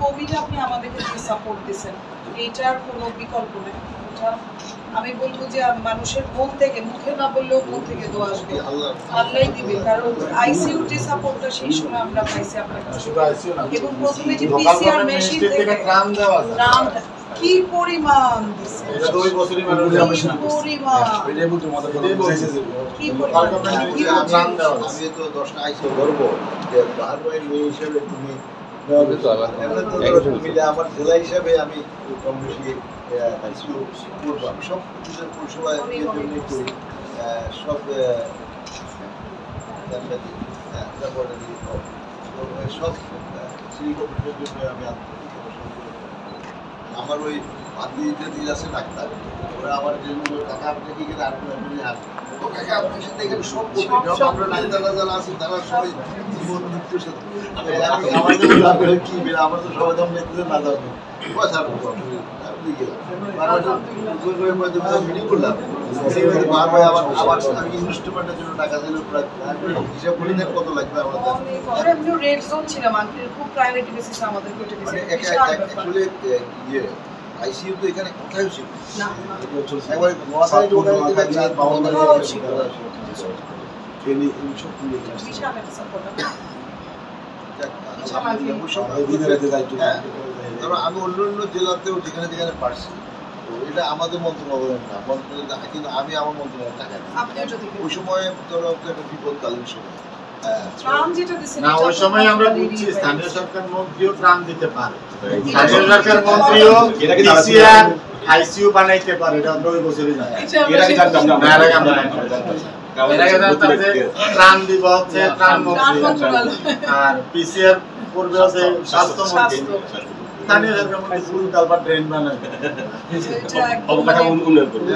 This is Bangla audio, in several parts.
কোভিডে আপনি আমাদেরকে যে সাপোর্ট দিয়েছেন এইটার কোনো বিকল্প নেই। এটা আমি বলবো যে মানুষের মন থেকে, মুখে না বললেও মন থেকে দোয়া আসবে, আল্লাহই দিবে। কারণ আইসিইউ যে সাপোর্টটা সেই সময় আমরা পাইছি আপনার কাছে, এবং প্রথমে যে পিসিআর মেশিন থেকে ত্রাণ কি পরিমাণ দিছে, এটা 2 বছরই মানুষ পরিমাণ এটাই বলতে আমাদের কি পরিমাণ ত্রাণ দেওয়া। আমি তো 10টা আইসিইউ করব যে বারবার মেয়ে হিসেবে তুমি আমার জেলা হিসাবে আমি কম বেশি করবো। আমি সব পরিষেবা করি, সব সব সিটি কর্পোরেশনের জন্য আমি আমার ওই ভাতিজা দিদি আছে ডাক্তার, ওরা আমার যেগুলো টাকা আপনি কি করে আপনার সাথে এখানে সব আমরা নাইদারা যারা আছি তারা সবাই জীবন মৃত্যুর সাথে আমাদের কি আমার তো সবাই দাম দেখতে না যাবে পয়সা মিটিং করলাম আমি ইনভেস্টমেন্টের জন্য টাকা দিলে প্রায় হিসাব করি না কত লাগবে আমাদের রেড জোন ছিলাম খুব প্রায়োরিটি বেসিসে আমাদের অ্যাকচুয়ালি ইয়ে আইসিইউ তো এখানে কোথায় ছিল না একবারে নোয়াখালী ছিল ট্রেনিং সব আমি অন্য অন্য জেলাতেও যেখানে যেখানে পারছি, তো এটা আমাদের মন্ত্রণালয়ের না, কিন্তু আমি আমার মন্ত্রণালয়ের টাকা ওই সময় ধরো একটা বিপদকালীন সময় না, ওই সময় আমরা বুঝছি স্থানীয় সরকার মন্ত্রীও ত্রাণ দিতে পারে, স্থানীয় সরকার মন্ত্রীও পিসিআর আইসিইউ বানাইতে পারে। এটা আমরা ওই বছরই জানি, ত্রাণ দিব হচ্ছে ত্রাণ মন্ত্রী, আর পিসিআর করবে হচ্ছে স্বাস্থ্য মন্ত্রী। স্থানীয় সরকার মন্ত্রী ফুল কালভার্ট ড্রেন বানাবে, অবকাঠামো উন্নয়ন করবে।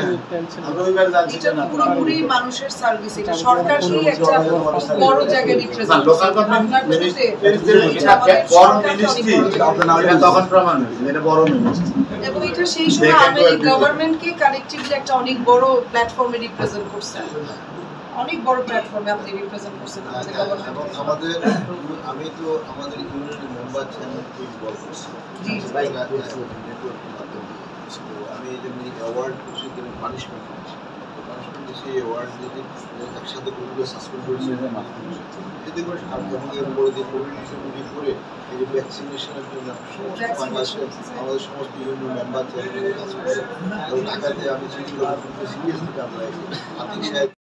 আমরা ওইবার জানছি না পুরোপুরি মানুষের সার্ভিস, এটা সরকারি একটা বড় জায়গায় রিপ্রেজেন্ট লোকাল গভর্নমেন্ট বড় মিনিস্ট্রি এটা তখন প্রমাণ হয়েছে এটা বড় মিনিস্ট্রি, এবং এটা সেই সময় আমাদের গভর্নমেন্টকে কালেক্টিভলি একটা অনেক বড় প্ল্যাটফর্মে রিপ্রেজেন্ট করছে, অনেক বড় প্ল্যাটফর্মে আপনি রিপ্রেজেন্ট করছেন আমাদের গভর্নমেন্ট। এবং আমাদের আমি তো আমাদের ইউনিয়নের মেম্বার চ্যানেল বল করছি আমি এই যে অ্যাওয়ার্ড করছি পানিশমেন্ট পানিশমেন্ট সেই অ্যাওয়ার্ড যদি একসাথে করে সাসপেন্ড করেছে এতে করে বলে দিয়ে কোভিড করে এই যে ভ্যাকসিনেশনের জন্য আমাদের সমস্ত ইউনিয়ন মেম্বার চ্যানেল কাজ করে ঢাকাতে আমি সিরিয়াসলি আমরা আতিক সাহেব